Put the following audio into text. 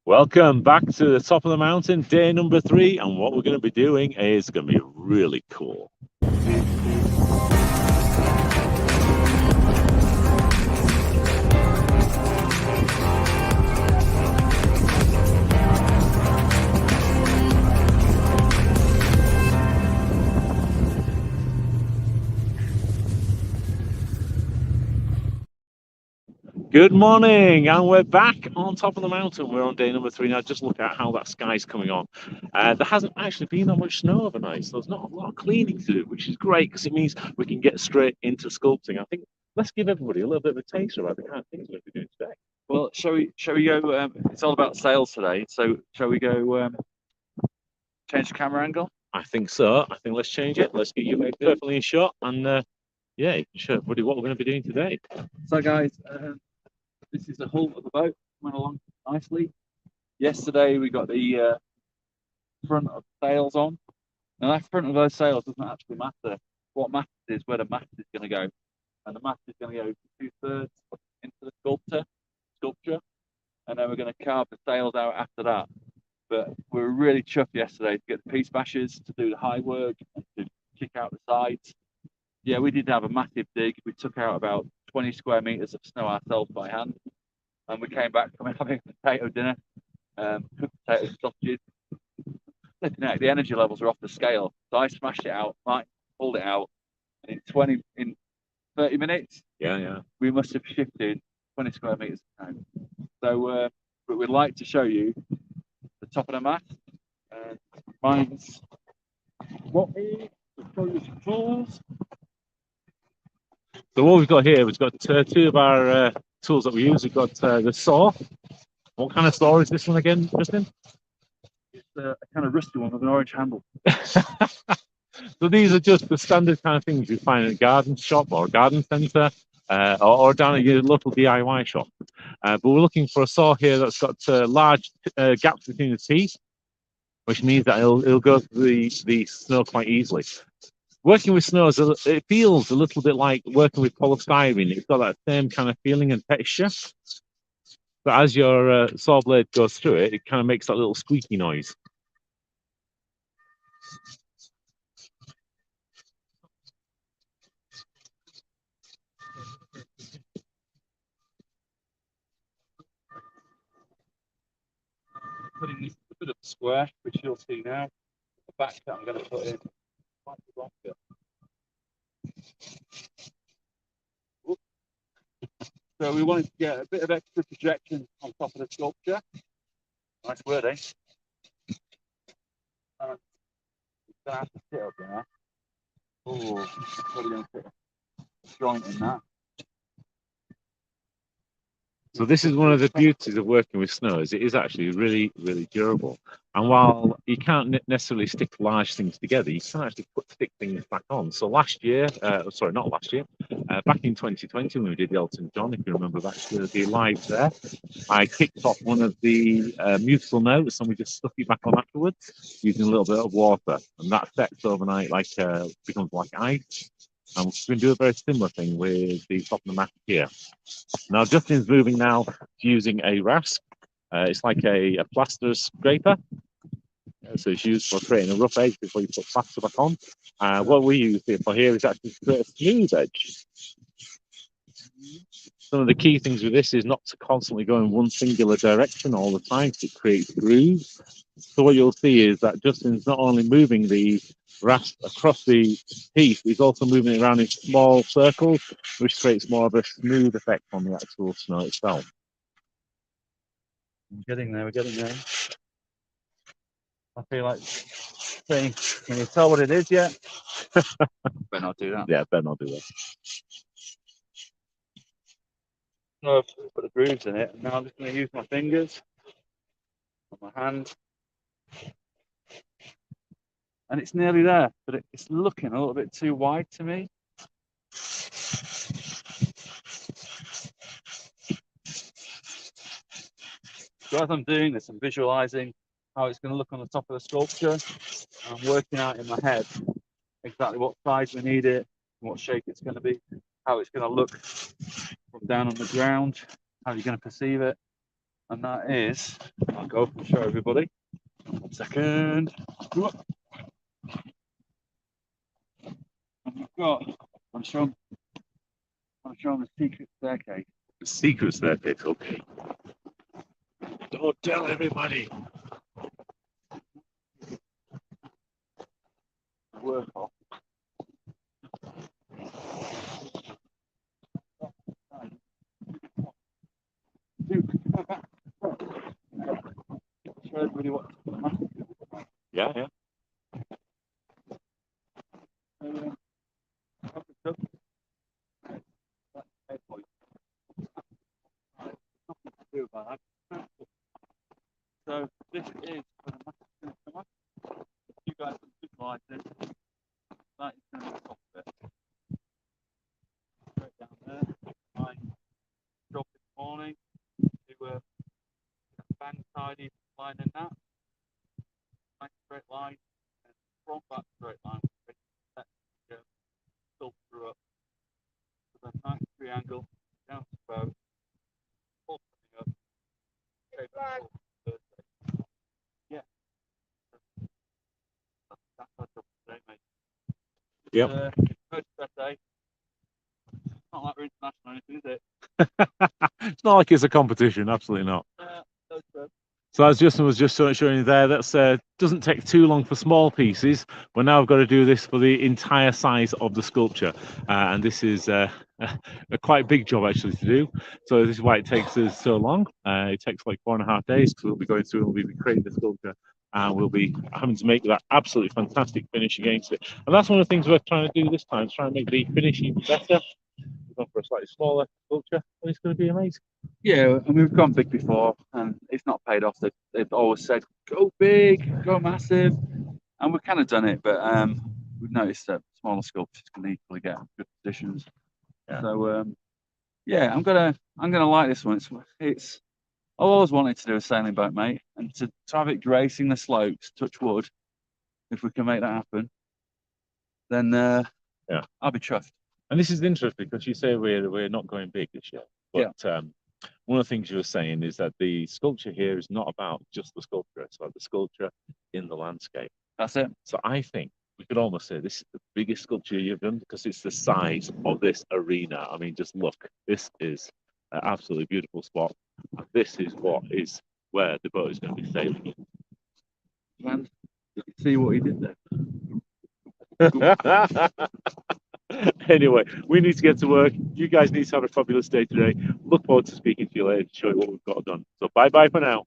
Welcome back to the top of the mountain, day number 3, and what we're going to be doing is going to be really cool. Good morning, and we're back on top of the mountain. We're on day number 3 now. Just look at how that sky's coming on. There hasn't actually been that much snow overnight, so there's not a lot of cleaning to do, which is great because it means we can get straight into sculpting. I think let's give everybody a little bit of a taste about the kind of things we'll be doing today. Well, shall we go? It's all about sales today, so shall we go change the camera angle? I think so. I think let's change it. Let's get you perfectly in shot, and yeah, you can show everybody what we're going to be doing today. So, guys, this is the hull of the boat. Went along nicely. Yesterday we got the front of sails on. Now that front of those sails doesn't actually matter. What matters is where the mast is going to go, and the mast is going to go 2/3 into the sculpture, and then we're going to carve the sails out after that. But we were really chuffed yesterday to get the piece bashers to do the high work and to kick out the sides. Yeah, we did have a massive dig. We took out about 20 square meters of snow ourselves by hand, and we came back from having a potato dinner, cooked potatoes, sausages. The energy levels are off the scale. So I smashed it out, Mike pulled it out, and in 30 minutes, we must have shifted 20 square meters of time. So, but we'd like to show you the top of the mast. Mine's what we show you some tools. So what we've got here, we've got 2 of our tools that we use. We've got the saw. What kind of saw is this one again, Justin? It's a kind of rusty one with an orange handle. So these are just the standard kind of things you find in a garden shop or a garden centre or down at your local DIY shop. But we're looking for a saw here that's got large gaps between the teeth, which means that it'll go through the snow quite easily. Working with snow, it feels a little bit like working with polystyrene. It's got that same kind of feeling and texture. But as your saw blade goes through it, it kind of makes that little squeaky noise. Putting this a bit of a square, which you'll see now. The back that I'm going to put in. So we wanted to get a bit of extra projection on top of the sculpture. Nice word, eh? Going to have to sit up there. Oh, probably going to put a joint in that. So this is one of the beauties of working with snow, is it is actually really, really durable. And while you can't necessarily stick large things together, you can actually stick things back on. So last year, sorry, not last year, back in 2020 when we did the Elton John, if you remember back to the live there, I kicked off one of the musical notes and we just stuck it back on afterwards using a little bit of water. And that sets overnight, like becomes like ice. And we're going to do a very similar thing with the top of the mast here. Now, Justin's moving now to using a rasp. It's like a plaster scraper. So it's used for creating a rough edge before you put plaster back on. What we use it for here is actually to create a smooth edge. Some of the key things with this is not to constantly go in one singular direction all the time, because it creates grooves. So what you'll see is that Justin's not only moving the rasp across the piece, he's also moving it around in small circles, which creates more of a smooth effect on the actual snow itself. We're getting there. I feel like saying, can you tell what it is yet? Better not do that. Yeah, better not do that. So I've put the grooves in it, and now I'm just going to use my fingers on my hand. And it's nearly there, but it's looking a little bit too wide to me. So as I'm doing this, I'm visualizing how it's going to look on the top of the sculpture. And I'm working out in my head exactly what size we need it, what shape it's going to be, how it's going to look from down on the ground, how you're going to perceive it. And that is, I'll go and show everybody. 1 second. And we've got, I'm showing the secret staircase. The secret staircase, okay. Don't tell everybody. Work off. Show everybody what. Yeah, yeah. So this is for the massive summer. You guys can visualize this. That is going to be the top of it. Straight down there. I dropped this morning to bang tidy line in that. Nice straight line. And from that straight line, we still through up. With a nice triangle down to the boat. All coming up. Shape it Thursday. Yeah. That's our job today, mate. Yep. First birthday. Not like we're international or anything, is it? It's not like it's a competition, absolutely not. So as Justin was just showing you there, that's doesn't take too long for small pieces, but now I've got to do this for the entire size of the sculpture, and this is a quite big job actually to do. So this is why it takes us so long. It takes like 4.5 days because we'll be going through and we'll be creating the sculpture, and we'll be having to make that absolutely fantastic finish against it. And that's one of the things we're trying to do this time, try and make the finish even better. We've gone for a slightly smaller sculpture, and it's going to be amazing. Yeah, and we've gone big before, and it's not paid off. They've always said, go big, go massive, and we've kind of done it, but we've noticed that smaller sculptures can equally get good positions. Yeah. So, yeah, I'm gonna like this one. It's I've always wanted to do a sailing boat, mate, and to have it gracing the slopes, touch wood, if we can make that happen, then yeah, I'll be chuffed. And this is interesting because you say we're not going big this year, but one of the things you were saying is that the sculpture here is not about just the sculpture; it's about the sculpture in the landscape. That's it. So I think we could almost say this is the biggest sculpture you've done because it's the size of this arena. I mean, just look, this is an absolutely beautiful spot, and this is where the boat is going to be sailing in. Man, you can see what he did there. Anyway, we need to get to work. You guys need to have a fabulous day today. Look forward to speaking to you later to show you what we've got done. So bye bye for now.